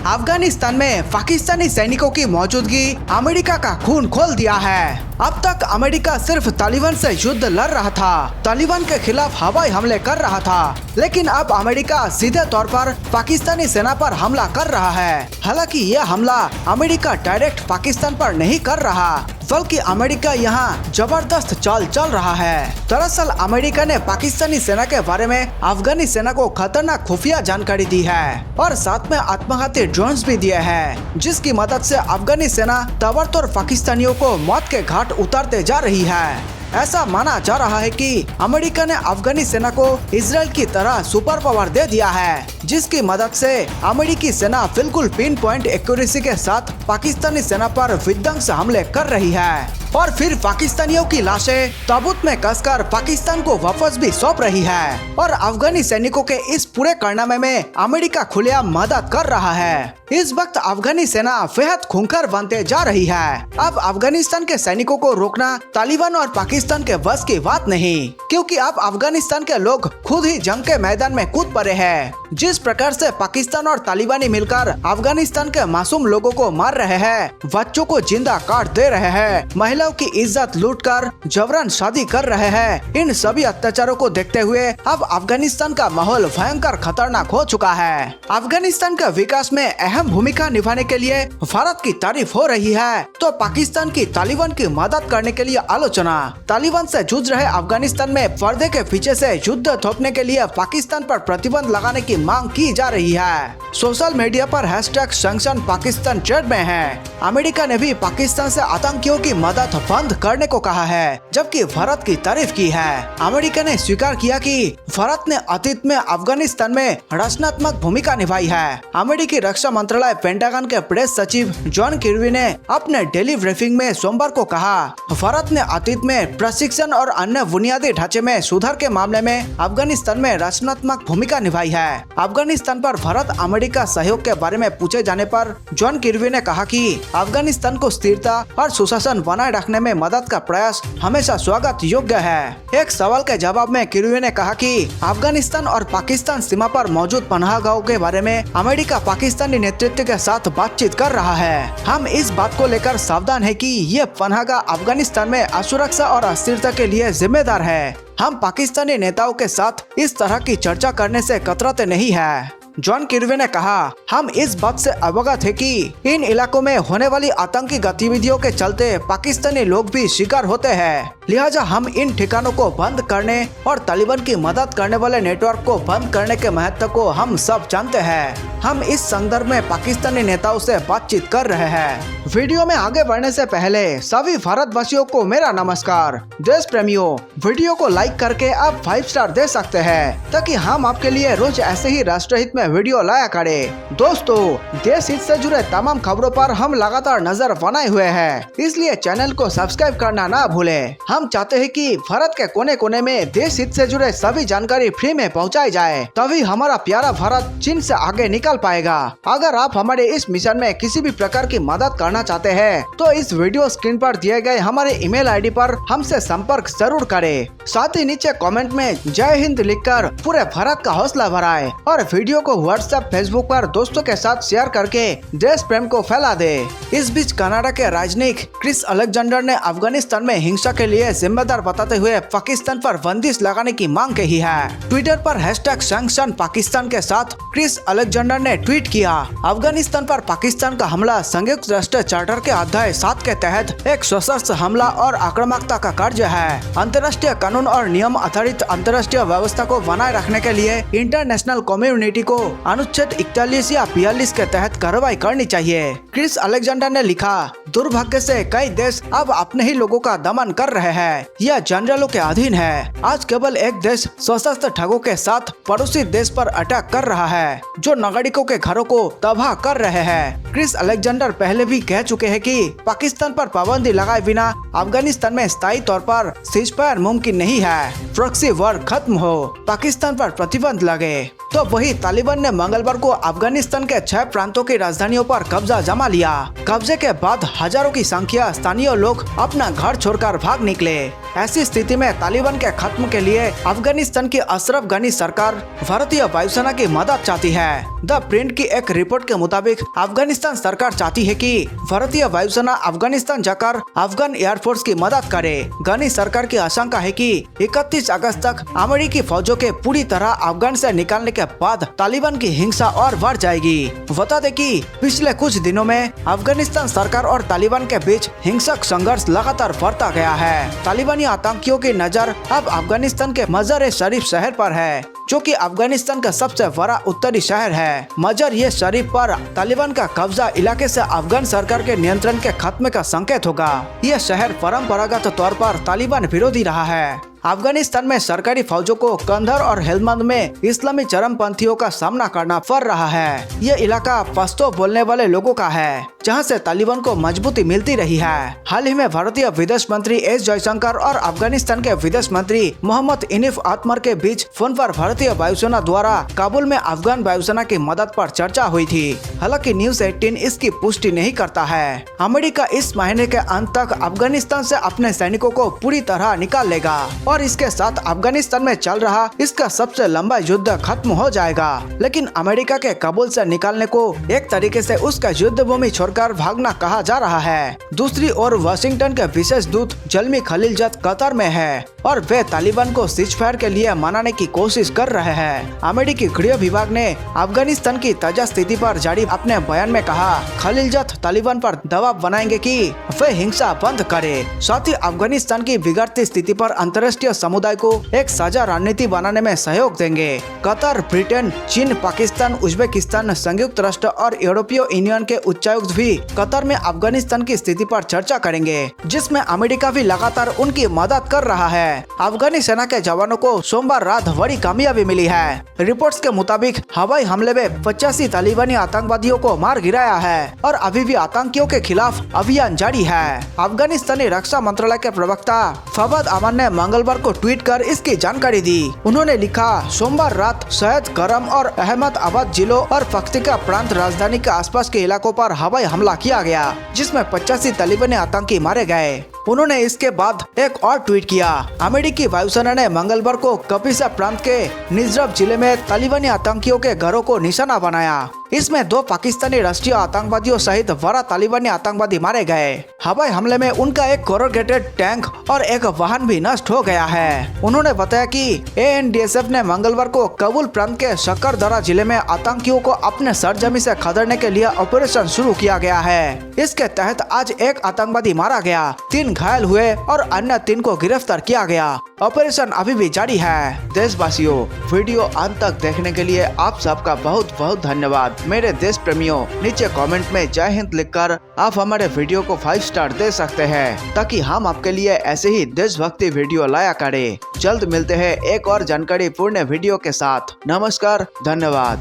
अफगानिस्तान में पाकिस्तानी सैनिकों की मौजूदगी अमेरिका का खून खोल दिया है। अब तक अमेरिका सिर्फ तालिबान से युद्ध लड़ रहा था, तालिबान के खिलाफ हवाई हमले कर रहा था, लेकिन अब अमेरिका सीधे तौर पर पाकिस्तानी सेना पर हमला कर रहा है। हालांकि यह हमला अमेरिका डायरेक्ट पाकिस्तान पर नहीं कर रहा, बल्कि अमेरिका यहाँ जबरदस्त चाल चल रहा है। दरअसल अमेरिका ने पाकिस्तानी सेना के बारे में अफगानी सेना को खतरनाक खुफिया जानकारी दी है और साथ में आत्मघाती ड्रोन्स भी दिए हैं, जिसकी मदद से अफगानी सेना ताबड़तोड़ पाकिस्तानियों को मौत के घाट उतारते जा रही है। ऐसा माना जा रहा है कि अमेरिका ने अफगानी सेना को इजराइल की तरह सुपर पावर दे दिया है, जिसकी मदद से अमेरिकी सेना बिल्कुल पिन पॉइंट एक्यूरेसी के साथ पाकिस्तानी सेना पर विध्वंस हमले कर रही है और फिर पाकिस्तानियों की लाशें ताबूत में कसकर पाकिस्तान को वापस भी सौंप रही है। और अफगानी सैनिकों के इस पूरे कारनामे में अमेरिका खुलेआम मदद कर रहा है। इस वक्त अफगानी सेना बेहद खूंखार बनते जा रही है। अब अफगानिस्तान के सैनिकों को रोकना तालिबान और पाकिस्तान के बस की बात नहीं, क्योंकि अब अफगानिस्तान के लोग खुद ही जंग के मैदान में कूद पड़े हैं। जिस प्रकार से पाकिस्तान और तालिबानी मिलकर अफगानिस्तान के मासूम लोगों को मार रहे हैं, बच्चों को जिंदा काट दे रहे हैं, महिलाओं की इज्जत लूटकर जबरन शादी कर रहे हैं, इन सभी अत्याचारों को देखते हुए अब अफगानिस्तान का माहौल भयंकर खतरनाक हो चुका है। अफगानिस्तान के विकास में अहम भूमिका निभाने के लिए भारत की तारीफ हो रही है, तो पाकिस्तान की तालिबान की मदद करने के लिए आलोचना। तालिबान से जूझ रहे अफगानिस्तान में पर्दे के पीछे से युद्ध थोपने के लिए पाकिस्तान पर प्रतिबंध लगाने की मांग की जा रही है। सोशल मीडिया पर हैशटैग सैंक्शन पाकिस्तान ट्रेंड में है। अमेरिका ने भी पाकिस्तान से आतंकियों की मदद बंद करने को कहा है, जबकि भारत की तारीफ की है। अमेरिका ने स्वीकार किया कि भारत ने अतीत में अफगानिस्तान में रचनात्मक भूमिका निभाई है। अमेरिकी रक्षा मंत्रालय पेंटागन के प्रेस सचिव जॉन किर्बी ने अपने डेली ब्रीफिंग में सोमवार को कहा, भारत ने अतीत में प्रशिक्षण और अन्य बुनियादी ढांचे में सुधार के मामले में अफगानिस्तान में रचनात्मक भूमिका निभाई है। अफगानिस्तान पर भारत अमेरिका सहयोग के बारे में पूछे जाने पर जॉन किर्बी ने कहा कि अफगानिस्तान को स्थिरता और सुशासन बनाए रखने में मदद का प्रयास हमेशा स्वागत योग्य है। एक सवाल के जवाब में किर्बी ने कहा कि अफगानिस्तान और पाकिस्तान सीमा पर मौजूद पनाहगाहों के बारे में अमेरिका पाकिस्तानी नेतृत्व के साथ बातचीत कर रहा है। हम इस बात को लेकर सावधान है कि ये पनाहगाह अफगानिस्तान में असुरक्षा और अस्थिरता के लिए जिम्मेदार है। हम पाकिस्तानी नेताओं के साथ इस तरह की चर्चा करने से कतराते नहीं है। जॉन किर्बी ने कहा, हम इस बात से अवगत है कि इन इलाकों में होने वाली आतंकी गतिविधियों के चलते पाकिस्तानी लोग भी शिकार होते हैं, लिहाजा हम इन ठिकानों को बंद करने और तालिबान की मदद करने वाले नेटवर्क को बंद करने के महत्व को हम सब जानते हैं। हम इस संदर्भ में पाकिस्तानी नेताओं से बातचीत कर रहे हैं। वीडियो में आगे बढ़ने से पहले सभी भारतवासियों को मेरा नमस्कार। देश प्रेमियों, वीडियो को लाइक करके आप 5 स्टार दे सकते हैं, ताकि हम आपके लिए रोज ऐसे ही राष्ट्रहित में वीडियो लाया करें। दोस्तों, देश हित से जुड़े तमाम खबरों पर हम लगातार नजर बनाए हुए हैं, इसलिए चैनल को सब्सक्राइब करना ना भूलें। हम चाहते हैं कि भारत के कोने कोने में देश हित से जुड़े सभी जानकारी फ्री में पहुंचाई जाए, तभी हमारा प्यारा भारत चीन से आगे निकल पाएगा। अगर आप हमारे इस मिशन में किसी भी प्रकार की मदद करना चाहते हैं, तो इस वीडियो स्क्रीन पर दिए गए हमारे ईमेल आईडी पर हमसे संपर्क जरूर करें। साथ ही नीचे कमेंट में जय हिंद लिखकर पूरे भारत का हौसला बढ़ाएं और वीडियो को व्हाट्सएप, फेसबुक पर दोस्तों के साथ शेयर करके देश प्रेम को फैला दे। इस बीच कनाडा के राजनयिक क्रिस अलेक्जेंडर ने अफगानिस्तान में हिंसा के लिए जिम्मेदार बताते हुए पाकिस्तान पर बंदिश लगाने की मांग की है। ट्विटर पर हैशटैग सैंक्शन पाकिस्तान के साथ क्रिस अलेक्जेंडर ने ट्वीट किया, अफगानिस्तान पर पाकिस्तान का हमला संयुक्त राष्ट्र चार्टर के अध्याय 7 के तहत एक सशस्त्र हमला और आक्रामकता का कार्य है। अंतर्राष्ट्रीय कानून और नियम आधारित अंतर्राष्ट्रीय व्यवस्था को बनाए रखने के लिए इंटरनेशनल कम्युनिटी को अनुच्छेद 41 या 42 के तहत कार्रवाई करनी चाहिए। क्रिस अलेक्जेंडर ने लिखा, दुर्भाग्य से कई देश अब अपने ही लोगों का दमन कर रहे हैं, यह जनरलों के अधीन है। आज केवल एक देश सशस्त्र ठगों के साथ पड़ोसी देश पर अटैक कर रहा है, जो नागरिकों के घरों को तबाह कर रहे हैं। क्रिस अलेक्जेंडर पहले भी कह चुके हैं कि पाकिस्तान पर पाबंदी लगाए बिना अफगानिस्तान में स्थायी तौर पर सीजफायर मुमकिन नहीं है। प्रॉक्सी वॉर खत्म हो, पाकिस्तान पर प्रतिबंध लगे। तो वही तालिबान ने मंगलवार को अफगानिस्तान के 6 प्रांतों की राजधानियों पर कब्जा जमा लिया। कब्जे के बाद हजारों की संख्या स्थानीय लोग अपना घर छोड़कर भाग निकले। ऐसी स्थिति में तालिबान के खत्म के लिए अफगानिस्तान की अशरफ गनी सरकार भारतीय वायुसेना की मदद चाहती है। द प्रिंट की एक रिपोर्ट के मुताबिक अफगानिस्तान सरकार चाहती है कि भारतीय वायुसेना अफगानिस्तान जाकर अफगान एयरफोर्स की मदद करे। गनी सरकार की आशंका है कि 31 अगस्त तक अमेरिकी फौजों के पूरी तरह अफगान से निकालने के बाद तालिबान की हिंसा और बढ़ जाएगी। बता दें कि पिछले कुछ दिनों में अफगानिस्तान सरकार और तालिबान के बीच हिंसक संघर्ष लगातार बढ़ता गया है। तालिबानी आतंकियों की नजर अब अफगानिस्तान के मजार-ए-शरीफ शहर पर है, जो कि अफगानिस्तान का सबसे बड़ा उत्तरी शहर है। मजार-ए-शरीफ पर तालिबान का कब्जा इलाके से अफगान सरकार के नियंत्रण के खत्म का संकेत होगा। यह शहर परंपरागत तौर पर तालिबान विरोधी रहा है। अफगानिस्तान में सरकारी फौजों को कंधार और हेलमंद में इस्लामी चरमपंथियों का सामना करना पड़ रहा है। यह इलाका पश्तो बोलने वाले लोगों का है, जहां से तालिबान को मजबूती मिलती रही है। हाल ही में भारतीय विदेश मंत्री एस जयशंकर और अफगानिस्तान के विदेश मंत्री मोहम्मद इनिफ आतमर के बीच फोन पर भारतीय वायुसेना द्वारा काबुल में अफगान वायुसेना की मदद पर चर्चा हुई थी। हालांकि न्यूज 18 इसकी पुष्टि नहीं करता है। अमेरिका इस महीने के अंत तक अफगानिस्तान से अपने सैनिकों को पूरी तरह निकाल लेगा और इसके साथ अफगानिस्तान में चल रहा इसका सबसे लंबा युद्ध खत्म हो जाएगा। लेकिन अमेरिका के काबुल से निकालने को एक तरीके से उसका युद्ध भूमि छोड़कर भागना कहा जा रहा है। दूसरी ओर वाशिंगटन के विशेष दूत जल्मी खलीलजद कतर में है और वे तालिबान को सीजफायर के लिए मनाने की कोशिश कर रहे हैं। अमेरिकी गृह विभाग ने अफगानिस्तान की ताजा स्थिति पर जारी अपने बयान में कहा, खलीलजद तालिबान पर दबाव बनाएंगे कि वे हिंसा बंद करे। साथ ही अफगानिस्तान की बिगड़ती स्थिति पर अंतर्राष्ट्रीय समुदाय को एक साझा रणनीति बनाने में सहयोग देंगे। कतर, ब्रिटेन, चीन, पाकिस्तान, उज्बेकिस्तान, संयुक्त राष्ट्र और यूरोपीय यूनियन के उच्चायुक्त भी कतर में अफगानिस्तान की स्थिति पर चर्चा करेंगे, जिसमें अमेरिका भी लगातार उनकी मदद कर रहा है। अफगानी सेना के जवानों को सोमवार रात बड़ी कामयाबी मिली है। रिपोर्ट्स के मुताबिक हवाई हमले में 85 तालिबानी आतंकवादियों को मार गिराया है और अभी भी आतंकियों के खिलाफ अभियान जारी है। अफगानिस्तानी रक्षा मंत्रालय के प्रवक्ता फवाद अमान ने मंगलवार को ट्वीट कर इसकी जानकारी दी। उन्होंने लिखा, सोमवार रात सैयद करम और अहमदाबाद जिलों और पख्तिका प्रांत राजधानी के आसपास के इलाकों पर हवाई हमला किया गया, जिसमें 85 तालिबानी आतंकी मारे गए। उन्होंने इसके बाद एक और ट्वीट किया। अमेरिकी वायुसेना ने मंगलवार को कपिसा प्रांत के निजरब जिले में तालिबानी आतंकियों के घरों को निशाना बनाया। इसमें 2 पाकिस्तानी राष्ट्रीय आतंकवादियों सहित 12 तालिबानी आतंकवादी मारे गए। हवाई हमले में उनका एक कोरोगेटेड टैंक और एक वाहन भी नष्ट हो गया है। उन्होंने बताया कि ANDSF ने मंगलवार को काबुल प्रांत के शकरदरा जिले में आतंकियों को अपने सरजमी से खदेड़ने के लिए ऑपरेशन शुरू किया गया है। इसके तहत आज एक आतंकवादी मारा गया, 3 घायल हुए और अन्य 3 को गिरफ्तार किया गया। ऑपरेशन अभी भी जारी है। देशवासियों, वीडियो अंत तक देखने के लिए आप सबका बहुत बहुत धन्यवाद। मेरे देश प्रेमियों, नीचे कमेंट में जय हिंद लिखकर आप हमारे वीडियो को 5 स्टार दे सकते हैं, ताकि हम आपके लिए ऐसे ही देशभक्ति वीडियो लाया करें। जल्द मिलते हैं एक और जानकारी पूर्ण वीडियो के साथ। नमस्कार, धन्यवाद।